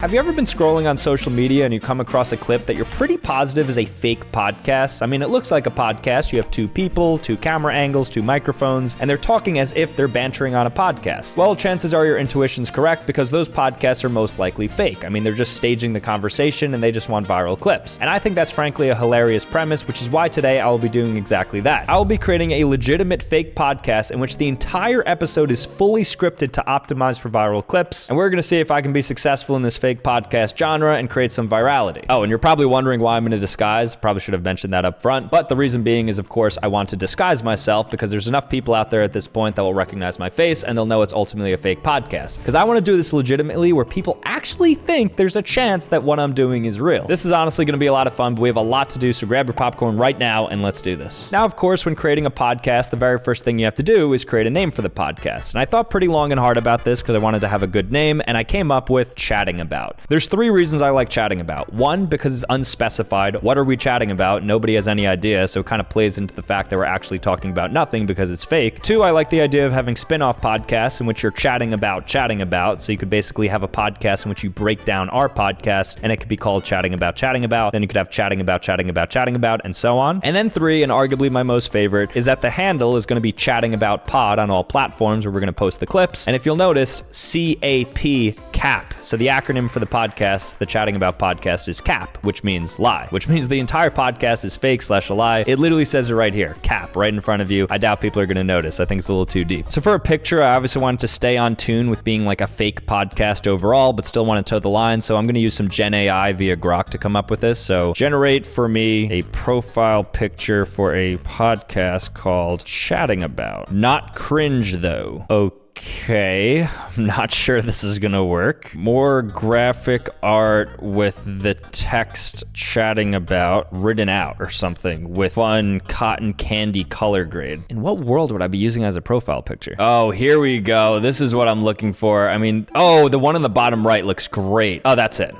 Have you ever been scrolling on social media and you come across a clip that you're pretty positive is a fake podcast? I mean, it looks like a podcast. You have two people, two camera angles, two microphones, and they're talking as if they're bantering on a podcast. Well, chances are your intuition's correct because those podcasts are most likely fake. I mean, they're just staging the conversation and they just want viral clips. And I think that's frankly a hilarious premise, which is why today I will be doing exactly that. I will be creating a legitimate fake podcast in which the entire episode is fully scripted to optimize for viral clips. And we're gonna see if I can be successful in this fake podcast genre and create some virality. Oh, and you're probably wondering why I'm in a disguise. Probably should have mentioned that up front. But the reason being is, of course, I want to disguise myself because there's enough people out there at this point that will recognize my face and they'll know it's ultimately a fake podcast. Because I want to do this legitimately where people actually think there's a chance that what I'm doing is real. This is honestly going to be a lot of fun, but we have a lot to do, so grab your popcorn right now and let's do this. Now, of course, when creating a podcast, the very first thing you have to do is create a name for the podcast. And I thought pretty long and hard about this because I wanted to have a good name, and I came up with Chatting About. There's three reasons I like Chatting About. One, because it's unspecified. What are we chatting about? Nobody has any idea, so it kind of plays into the fact that we're actually talking about nothing because it's fake. Two, I like the idea of having spin-off podcasts in which you're chatting about, so you could basically have a podcast in which you break down our podcast, and it could be called Chatting About. Then you could have Chatting About, and so on. And then three, and arguably my most favorite, is that the handle is going to be Chatting About Pod on all platforms where we're going to post the clips. And if you'll notice, CAP. So the acronym for the podcast, the Chatting About podcast, is CAP, which means lie, which means the entire podcast is fake/a lie. It literally says it right here, CAP, right in front of you. I doubt people are going to notice. I think it's a little too deep. So for a picture, I obviously wanted to stay on tune with being like a fake podcast overall, but still want to toe the line. So I'm going to use some Gen AI via Grok to come up with this. So generate for me a profile picture for a podcast called Chatting About. Not cringe though. Okay, I'm not sure this is gonna work. More graphic art with the text chatting about written out or something with fun cotton candy color grade. In what world would I be using as a profile picture? Oh, here we go. This is what I'm looking for. I mean, oh, the one on the bottom right looks great. Oh, that's it.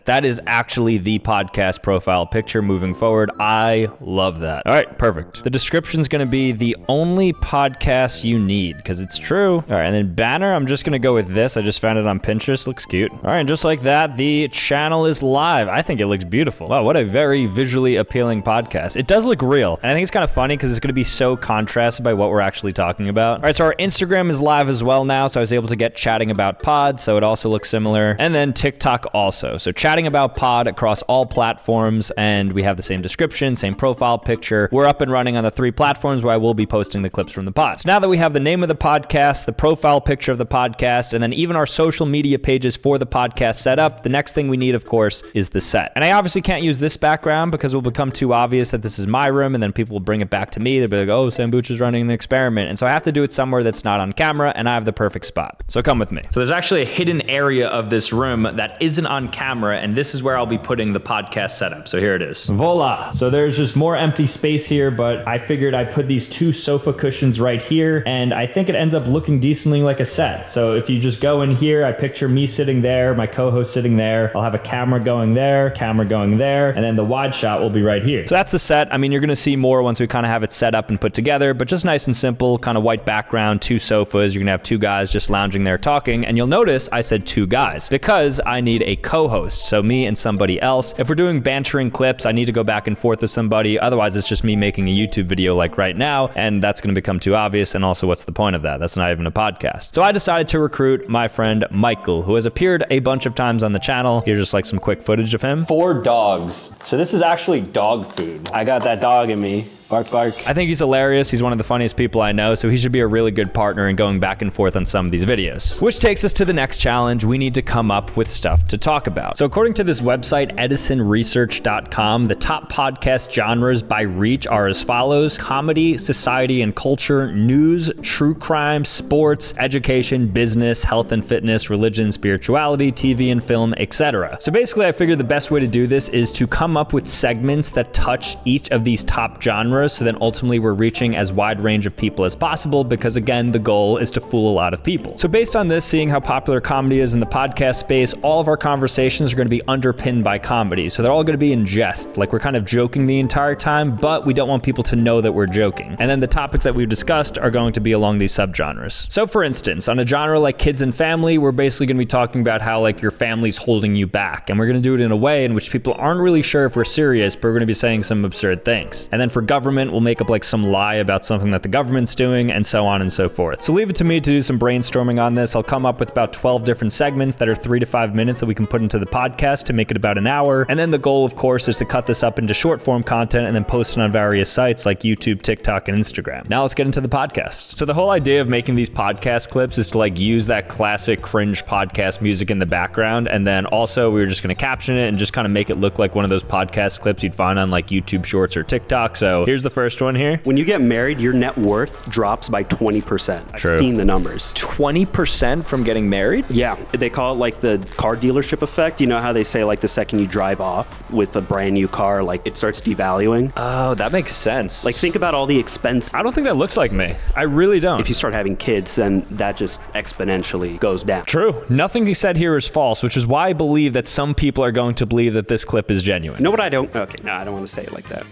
That is actually the podcast profile picture moving forward. I love that. All right, perfect. The description's gonna be the only podcast you need, because it's true. All right, and then banner, I'm just gonna go with this. I just found it on Pinterest, looks cute. All right, and just like that, the channel is live. I think it looks beautiful. Wow, what a very visually appealing podcast. It does look real, and I think it's kind of funny because it's gonna be so contrasted by what we're actually talking about. All right, so our Instagram is live as well now, so I was able to get Chatting About Pod, so it also looks similar. And then TikTok also. So Chatting About Pod across all platforms, and we have the same description, same profile picture. We're up and running on the three platforms where I will be posting the clips from the pod. So now that we have the name of the podcast, the profile picture of the podcast, and then even our social media pages for the podcast set up, the next thing we need, of course, is the set. And I obviously can't use this background because it will become too obvious that this is my room, and then people will bring it back to me. They'll be like, oh, Sambucha's running an experiment. And so I have to do it somewhere that's not on camera, and I have the perfect spot. So come with me. So there's actually a hidden area of this room that isn't on camera, and this is where I'll be putting the podcast setup. So here it is. Voila. So there's just more empty space here, but I figured I'd put these two sofa cushions right here, and I think it ends up looking decently like a set. So if you just go in here, I picture me sitting there, my co-host sitting there. I'll have a camera going there, and then the wide shot will be right here. So that's the set. I mean, you're gonna see more once we kind of have it set up and put together, but just nice and simple, kind of white background, two sofas. You're gonna have two guys just lounging there talking, and you'll notice I said two guys because I need a co-host, so me and somebody else. If we're doing bantering clips, I need to go back and forth with somebody. Otherwise, it's just me making a YouTube video like right now, and that's gonna become too obvious, and also what's the point of that? That's not even a podcast. So I decided to recruit my friend Michael, who has appeared a bunch of times on the channel. Here's just like some quick footage of him. 4 dogs. So this is actually dog food. I got that dog in me. Bark, bark. I think he's hilarious. He's one of the funniest people I know, so he should be a really good partner in going back and forth on some of these videos. Which takes us to the next challenge. We need to come up with stuff to talk about. So according to this website, edisonresearch.com, the top podcast genres by reach are as follows: comedy, society and culture, news, true crime, sports, education, business, health and fitness, religion, spirituality, TV and film, etc. So basically, I figured the best way to do this is to come up with segments that touch each of these top genres subgenres, so then ultimately we're reaching as wide range of people as possible because, again, the goal is to fool a lot of people. So based on this, seeing how popular comedy is in the podcast space, all of our conversations are going to be underpinned by comedy. So they're all going to be in jest, like we're kind of joking the entire time, but we don't want people to know that we're joking. And then the topics that we've discussed are going to be along these subgenres. So for instance, on a genre like kids and family, we're basically going to be talking about how like your family's holding you back. And we're going to do it in a way in which people aren't really sure if we're serious, but we're going to be saying some absurd things. And then for government, we'll make up like some lie about something that the government's doing, and so on and so forth. So leave it to me to do some brainstorming on this. I'll come up with about 12 different segments that are 3 to 5 minutes that we can put into the podcast to make it about an hour. And then the goal, of course, is to cut this up into short form content and then post it on various sites like YouTube, TikTok, and Instagram. Now let's get into the podcast. So the whole idea of making these podcast clips is to like use that classic cringe podcast music in the background. And then also we were just going to caption it and just kind of make it look like one of those podcast clips you'd find on like YouTube Shorts or TikTok. So here's the first one here. When you get married, your net worth drops by 20%. I've seen the numbers. 20% from getting married? Yeah, they call it like the car dealership effect. You know how they say like the second you drive off with a brand new car, like it starts devaluing? Oh, that makes sense. Like think about all the expense. I don't think that looks like me. I really don't. If you start having kids, then that just exponentially goes down. True. Nothing he said here is false, which is why I believe that some people are going to believe that this clip is genuine. You know what I don't? Okay, no, I don't want to say it like that.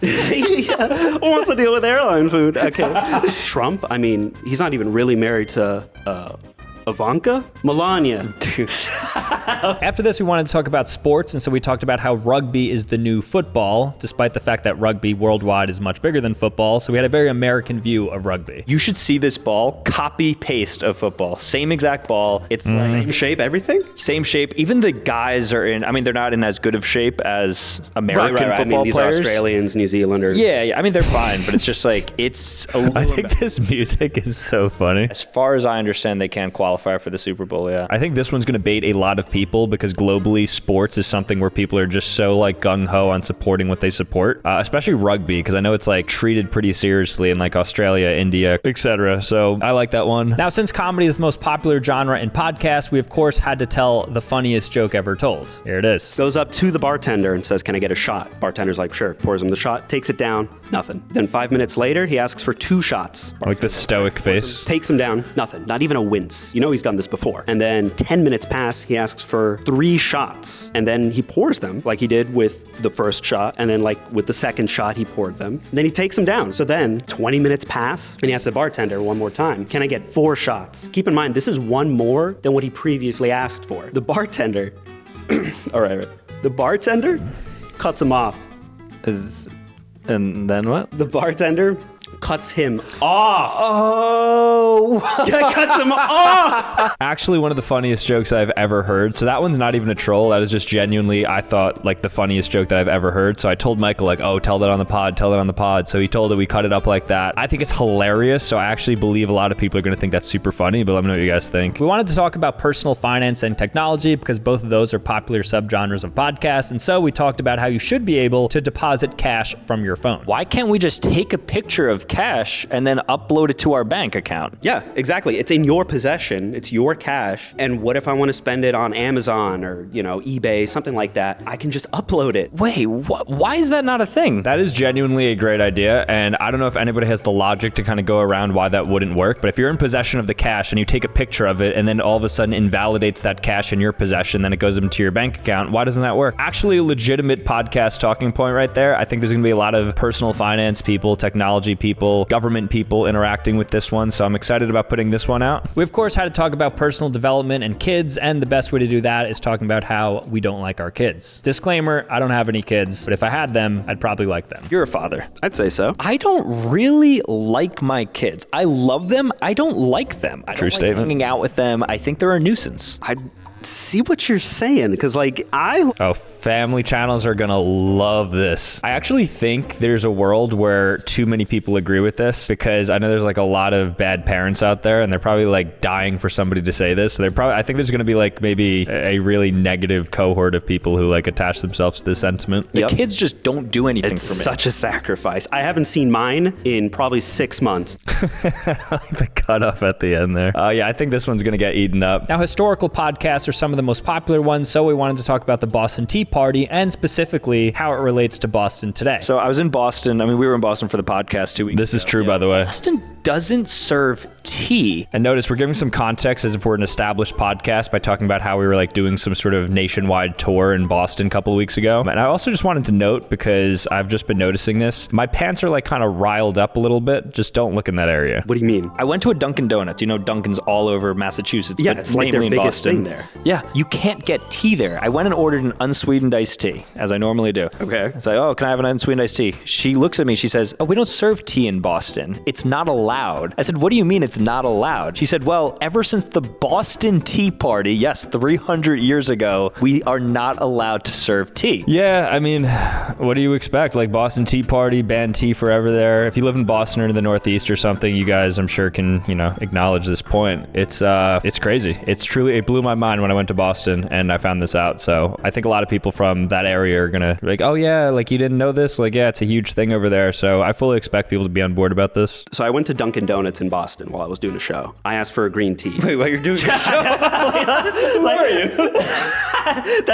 Yeah, who wants to deal with airline food? Okay. Trump, I mean, he's not even really married to Ivanka? Melania. Dude. After this, we wanted to talk about sports, and so we talked about how rugby is the new football, despite the fact that rugby worldwide is much bigger than football, so we had a very American view of rugby. You should see this ball, copy-paste of football. Same exact ball. It's like, Same shape, everything? Same shape. Even the guys are in, I mean, they're not in as good of shape as American football I mean, these players. are Australians, New Zealanders. Yeah, I mean, they're fine, but it's just like, it's a little... I think this music is so funny. As far as I understand, they can't qualify for the Super Bowl, yeah. I think this one's gonna bait a lot of people because globally sports is something where people are just so like gung-ho on supporting what they support, especially rugby, because I know it's like treated pretty seriously in like Australia, India, etc. So I like that one. Now, since comedy is the most popular genre in podcasts, we of course had to tell the funniest joke ever told. Here it is. Goes up to the bartender and says, "Can I get a shot?" Bartender's like, "Sure." Pours him the shot, takes it down, nothing. Then 5 minutes later, he asks for 2 shots. Like the stoic face. Takes him down, nothing. Not even a wince. You know he's done this before. And then 10 minutes pass, he asks for 3 shots. And then he pours them like he did with the first shot. And then like with the second shot, he poured them. And then he takes them down. So then 20 minutes pass and he asks the bartender one more time, "Can I get 4 shots?" Keep in mind, this is one more than what he previously asked for. The bartender, all right. The bartender cuts him off. And then what? The bartender cuts him off. Oh! Yeah, cuts him off! Actually, one of the funniest jokes I've ever heard. So that one's not even a troll. That is just genuinely, I thought, like the funniest joke that I've ever heard. So I told Michael, like, oh, tell that on the pod. So he told it, we cut it up like that. I think it's hilarious. So I actually believe a lot of people are going to think that's super funny, but let me know what you guys think. We wanted to talk about personal finance and technology because both of those are popular subgenres of podcasts. And so we talked about how you should be able to deposit cash from your phone. Why can't we just take a picture of cash and then upload it to our bank account? Yeah, exactly. It's in your possession. It's your cash. And what if I want to spend it on Amazon or, eBay, something like that? I can just upload it. Wait, why is that not a thing? That is genuinely a great idea. And I don't know if anybody has the logic to kind of go around why that wouldn't work. But if you're in possession of the cash and you take a picture of it and then all of a sudden invalidates that cash in your possession, then it goes into your bank account, why doesn't that work? Actually, a legitimate podcast talking point right there. I think there's going to be a lot of personal finance people, technology people, government people interacting with this one. So I'm excited about putting this one out. We, of course, had to talk about personal development and kids. And the best way to do that is talking about how we don't like our kids. Disclaimer, I don't have any kids, but if I had them, I'd probably like them. You're a father. I'd say so. I don't really like my kids. I love them. I don't like them. I don't like hanging out with them. I think they're a nuisance. I see what you're saying, because family channels are gonna love this. I actually think there's a world where too many people agree with this, because I know there's like a lot of bad parents out there and they're probably like dying for somebody to say this. So I think there's gonna be like maybe a really negative cohort of people who like attach themselves to this sentiment. The kids just don't do anything for me. It's such a sacrifice. I haven't seen mine in probably 6 months. I like the cutoff at the end there. Yeah, I think this one's gonna get eaten up. Now, historical podcasts are some of the most popular ones, so we wanted to talk about the Boston Tea Party and specifically how it relates to Boston today. So I was in Boston. I mean, we were in Boston for the podcast 2 weeks ago. This is true, by the way. Boston doesn't serve tea. And notice we're giving some context as if we're an established podcast by talking about how we were like doing some sort of nationwide tour in Boston a couple of weeks ago. And I also just wanted to note, because I've just been noticing this, my pants are like kind of riled up a little bit. Just don't look in that area. What do you mean? I went to a Dunkin' Donuts. You know, Dunkin's all over Massachusetts. Yeah, but it's like their mainly in biggest Boston. thing there. Yeah, you can't get tea there. I went and ordered an unsweetened iced tea, as I normally do. Okay. It's like, oh, can I have an unsweetened iced tea? She looks at me, she says, oh, we don't serve tea in Boston. It's not allowed. I said, what do you mean it's not allowed? She said, well, ever since the Boston Tea Party, yes, 300 years ago, we are not allowed to serve tea. Yeah, I mean, what do you expect? Like Boston Tea Party, banned tea forever there. If you live in Boston or in the Northeast or something, you guys, I'm sure, can, acknowledge this point. It's crazy. It blew my mind when I went to Boston and I found this out. So I think a lot of people from that area are gonna be like, oh yeah, like you didn't know this? Like, yeah, it's a huge thing over there. So I fully expect people to be on board about this. So I went to Dunkin' Donuts in Boston while I was doing a show. I asked for a green tea. Wait, while you're doing a show? Who are you?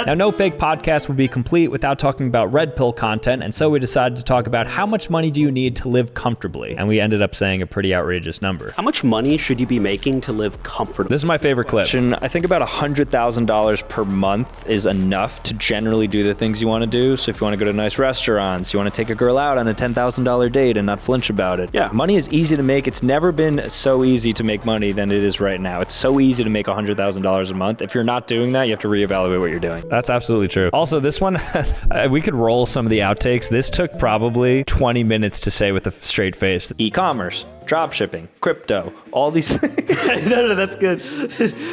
Now, no fake podcast would be complete without talking about red pill content, and so we decided to talk about how much money do you need to live comfortably, and we ended up saying a pretty outrageous number. How much money should you be making to live comfortably? This is my favorite clip. I think about $100,000 per month is enough to generally do the things you want to do. So if you want to go to nice restaurants, you want to take a girl out on a $10,000 date and not flinch about it. Yeah. Money is easy to make. It's never been so easy to make money than it is right now. It's so easy to make $100,000 a month. If you're not doing that, you have to reevaluate what you're doing. That's absolutely true. Also, this one, we could roll some of the outtakes. This took probably 20 minutes to say with a straight face. E-commerce, drop shipping, crypto, all these things. No, that's good.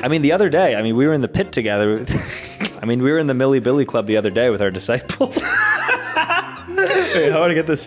I mean, the other day, we were in the pit together. We were in the Milli Billy Club the other day with our disciples. Wait, I want to get this.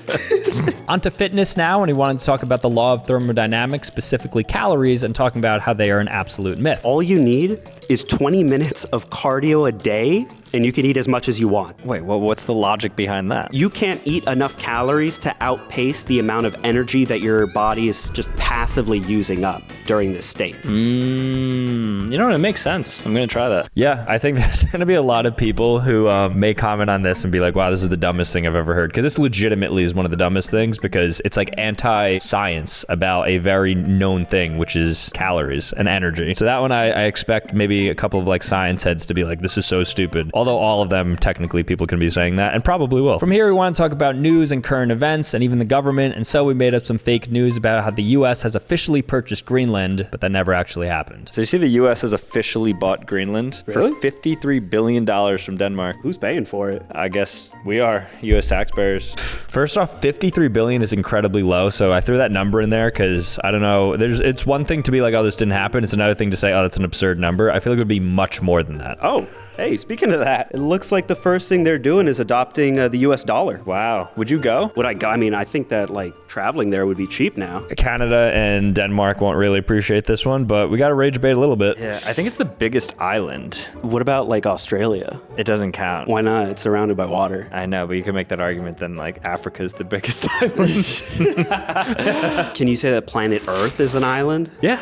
Onto fitness now, and he wanted to talk about the law of thermodynamics, specifically calories, and talking about how they are an absolute myth. All you need is 20 minutes of cardio a day, and you can eat as much as you want. Wait, well, what's the logic behind that? You can't eat enough calories to outpace the amount of energy that your body is just passively using up during this state. You know what? It makes sense. I'm going to try that. Yeah, I think there's going to be a lot of people who may comment on this and be like, wow, this is the dumbest thing I've ever heard. Because this legitimately is one of the dumbest things, because it's like anti-science about a very known thing, which is calories and energy. So that one I expect maybe a couple of like science heads to be like, this is so stupid. Although all of them, technically, people can be saying that and probably will. From here, we want to talk about news and current events and even the government. And so we made up some fake news about how the U.S. has officially purchased Greenland, but that never actually happened. So you see the U.S. has officially bought Greenland for $53 billion from Denmark. Who's paying for it? I guess we are, U.S. taxpayers. First off, $53 billion is incredibly low, so I threw that number in there because, I don't know, it's one thing to be like, oh, this didn't happen. It's another thing to say, oh, that's an absurd number. I feel like it would be much more than that. Oh, hey, speaking of that, it looks like the first thing they're doing is adopting the U.S. dollar. Wow. Would you go? Would I go? I mean, I think that traveling there would be cheap now. Canada and Denmark won't really appreciate this one, but we got to rage bait a little bit. Yeah, I think it's the biggest island. What about Australia? It doesn't count. Why not? It's surrounded by water. I know, but you can make that argument then Africa's the biggest island. Can you say that planet Earth is an island? Yeah.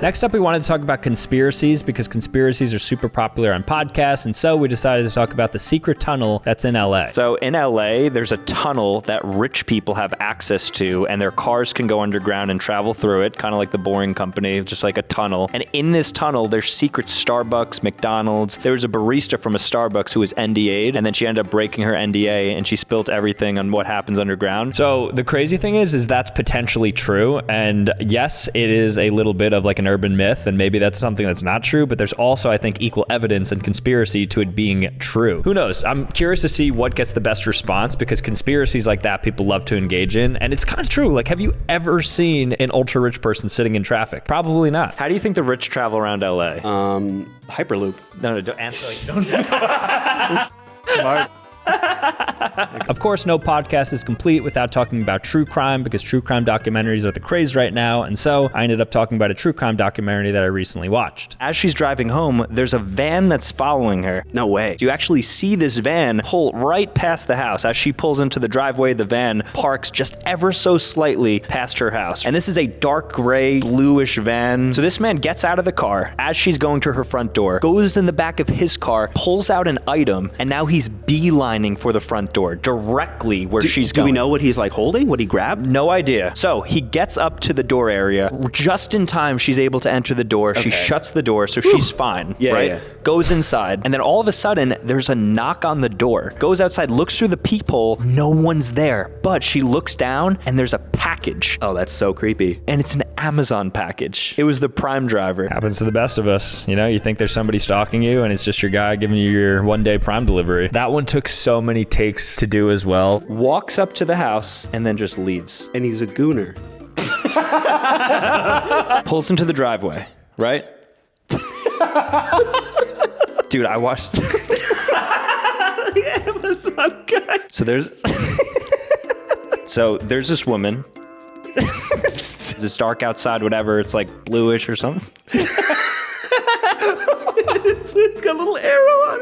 Next up, we wanted to talk about conspiracies because conspiracies are super popular on podcasts, and so we decided to talk about the secret tunnel that's in LA. So in LA, there's a tunnel that rich people have access to, and their cars can go underground and travel through it, kind of like the Boring Company, just like a tunnel. And in this tunnel, there's secret Starbucks, McDonald's. There was a barista from a Starbucks who was NDA'd, and then she ended up breaking her NDA, and she spilt everything on what happens underground. So the crazy thing is that's potentially true. And yes, it is a little bit of like an urban myth, and maybe that's something that's not true, but there's also, I think, equal evidence and conspiracy to it being true. Who knows? I'm curious to see what gets the best response, because conspiracies like that people love to engage in, and it's kind of true. Like, have you ever seen an ultra rich person sitting in traffic? Probably not. How do you think the rich travel around LA? Hyperloop. No, don't answer. Don't. Smart. Of course, no podcast is complete without talking about true crime, because true crime documentaries are the craze right now, and so I ended up talking about a true crime documentary that I recently watched. As she's driving home, there's a van that's following her. No way. You actually see this van pull right past the house. As she pulls into the driveway, the van parks just ever so slightly past her house. And this is a dark gray, bluish van. So this man gets out of the car as she's going to her front door, goes in the back of his car, pulls out an item, and now he's beelining for the front door, directly where she's going. Do we know what he's like holding? What he grabbed? No idea. So he gets up to the door area. Just in time, she's able to enter the door. Okay. She shuts the door, so she's fine, Yeah, right? yeah. Goes inside, and then all of a sudden, there's a knock on the door. Goes outside, looks through the peephole, no one's there. But she looks down, and there's a package. Oh, that's so creepy. And it's an Amazon package. It was the Prime driver. Happens to the best of us. You know, you think there's somebody stalking you, and it's just your guy giving you your one-day Prime delivery. That one took so many takes to do as well. Walks up to the house, and then just leaves. And he's a gooner. Pulls into the driveway, right? Dude, I watched... Amazon guy. So there's this woman. It's dark outside, whatever. It's like bluish or something. It's got a little arrow on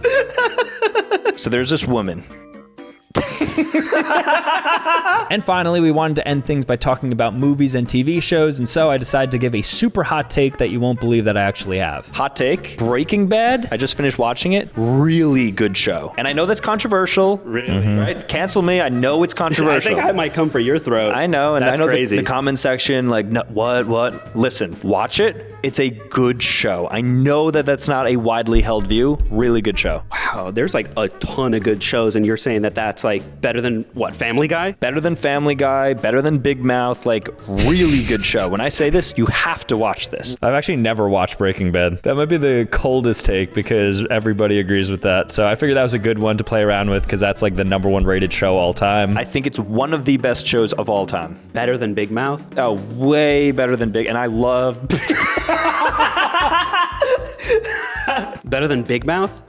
it. So there's this woman. And finally, we wanted to end things by talking about movies and TV shows, and so I decided to give a super hot take that you won't believe that I actually have. Hot take, Breaking Bad. I just finished watching it. Really good show. And I know that's controversial. Really? Right? Cancel me. I know it's I controversial. think I might come for your throat. I know, and That's I know crazy. the comment section, like, no, what? Listen, watch it. It's a good show. I know that that's not a widely held view. Really good show. Wow, there's like a ton of good shows, and you're saying that that's like better than what, Family Guy? Better than Family Guy, better than Big Mouth, like really good show. When I say this, you have to watch this. I've actually never watched Breaking Bad. That might be the coldest take because everybody agrees with that. So I figured that was a good one to play around with because that's like the #1 rated show all time. I think it's one of the best shows of all time. Better than Big Mouth? Oh, way better than Big, and I love... Better than Big Mouth?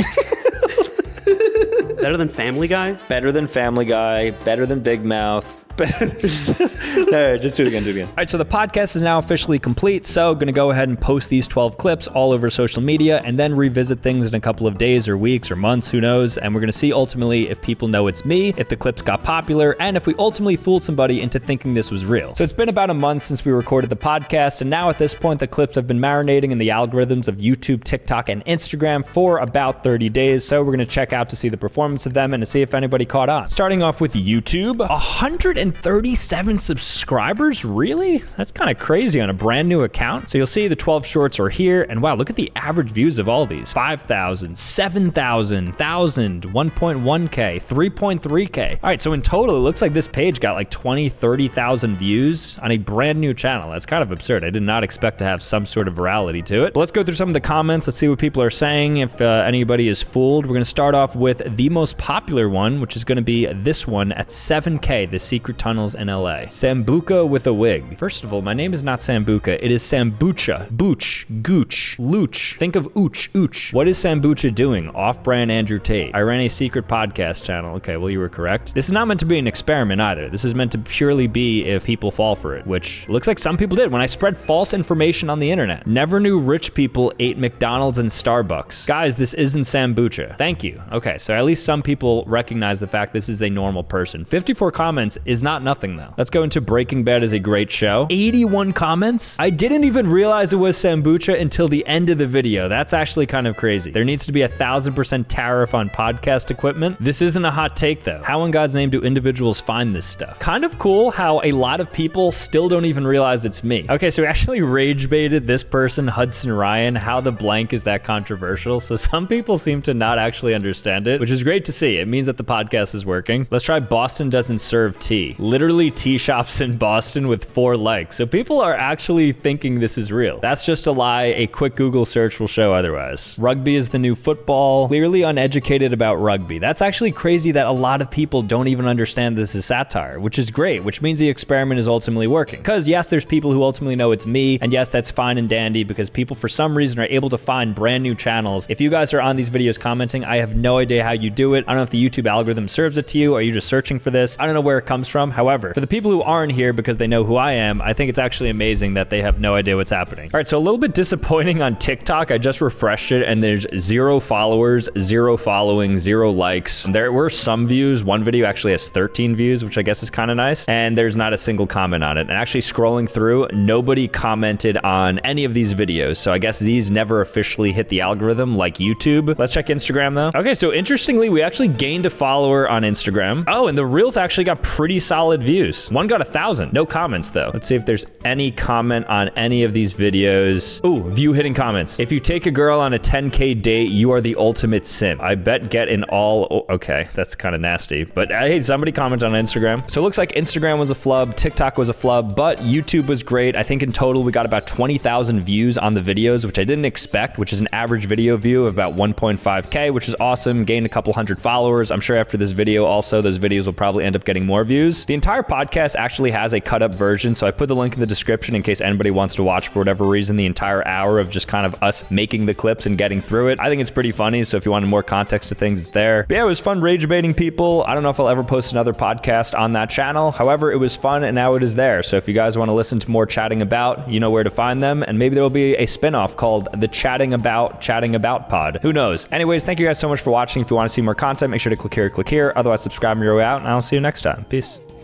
Better than Family Guy? Better than Family Guy, better than Big Mouth. No, just do it again. All right, so the podcast is now officially complete, so going to go ahead and post these 12 clips all over social media and then revisit things in a couple of days or weeks or months, who knows, and we're going to see ultimately if people know it's me, if the clips got popular, and if we ultimately fooled somebody into thinking this was real. So it's been about a month since we recorded the podcast, and now at this point, the clips have been marinating in the algorithms of YouTube, TikTok, and Instagram for about 30 days, so we're going to check out to see the performance of them and to see if anybody caught on. Starting off with YouTube, 137 subscribers? Really? That's kind of crazy on a brand new account. So you'll see the 12 shorts are here, and wow, look at the average views of all these. 5,000, 7,000, 1,000, 1.1K, 3.3K. All right, so in total, it looks like this page got like 20, 30,000 views on a brand new channel. That's kind of absurd. I did not expect to have some sort of virality to it. But let's go through some of the comments. Let's see what people are saying, if anybody is fooled. We're gonna start off with the most popular one, which is gonna be this one at 7K, the secret tunnels in LA. Sambucha with a wig. First of all, my name is not Sambucha. It is Sambucha. Booch, gooch, looch. Think of ooch. What is Sambucha doing? Off-brand Andrew Tate. I ran a secret podcast channel. Okay, well, you were correct. This is not meant to be an experiment either. This is meant to purely be if people fall for it, which looks like some people did when I spread false information on the internet. Never knew rich people ate McDonald's and Starbucks. Guys, this isn't Sambucha. Thank you. Okay, so at least some people recognize the fact this is a normal person. 54 comments is not nothing though. Let's go into Breaking Bad is a great show. 81 comments? I didn't even realize it was Sambucha until the end of the video. That's actually kind of crazy. There needs to be 1,000% tariff on podcast equipment. This isn't a hot take though. How in God's name do individuals find this stuff? Kind of cool how a lot of people still don't even realize it's me. Okay, so we actually rage baited this person, Hudson Ryan. How the blank is that controversial? So some people seem to not actually understand it, which is great to see. It means that the podcast is working. Let's try Boston doesn't serve tea. Literally tea shops in Boston with 4 likes. So people are actually thinking this is real. That's just a lie. A quick Google search will show otherwise. Rugby is the new football. Clearly uneducated about rugby. That's actually crazy that a lot of people don't even understand this is satire, which is great, which means the experiment is ultimately working. Because yes, there's people who ultimately know it's me, and yes, that's fine and dandy because people for some reason are able to find brand new channels. If you guys are on these videos commenting, I have no idea how you do it. I don't know if the YouTube algorithm serves it to you. Are you just searching for this? I don't know where it comes from. However, for the people who aren't here because they know who I am, I think it's actually amazing that they have no idea what's happening. All right, so a little bit disappointing on TikTok. I just refreshed it and there's 0 followers, 0 following, 0 likes. There were some views. One video actually has 13 views, which I guess is kind of nice. And there's not a single comment on it. And actually scrolling through, nobody commented on any of these videos. So I guess these never officially hit the algorithm like YouTube. Let's check Instagram though. Okay, so interestingly, we actually gained a follower on Instagram. Oh, and the Reels actually got pretty solid views. One got 1,000. No comments though. Let's see if there's any comment on any of these videos. Ooh, view hidden comments. If you take a girl on a 10K date, you are the ultimate simp. I bet get in all... Oh, okay, that's kind of nasty. But hey, somebody commented on Instagram. So it looks like Instagram was a flub, TikTok was a flub, but YouTube was great. I think in total we got about 20,000 views on the videos, which I didn't expect, which is an average video view of about 1.5K, which is awesome. Gained a couple hundred followers. I'm sure after this video also, those videos will probably end up getting more views. The entire podcast actually has a cut up version, so I put the link in the description in case anybody wants to watch for whatever reason the entire hour of just kind of us making the clips and getting through it. I think it's pretty funny, so if you wanted more context to things, it's there. But yeah, it was fun rage debating people. I don't know if I'll ever post another podcast on that channel. However, it was fun and now it is there. So if you guys want to listen to more chatting about, you know where to find them, and maybe there will be a spin-off called the Chatting About Pod. Who knows? Anyways, thank you guys so much for watching. If you want to see more content, make sure to click here, click here. Otherwise, subscribe on your way out, and I'll see you next time. Peace.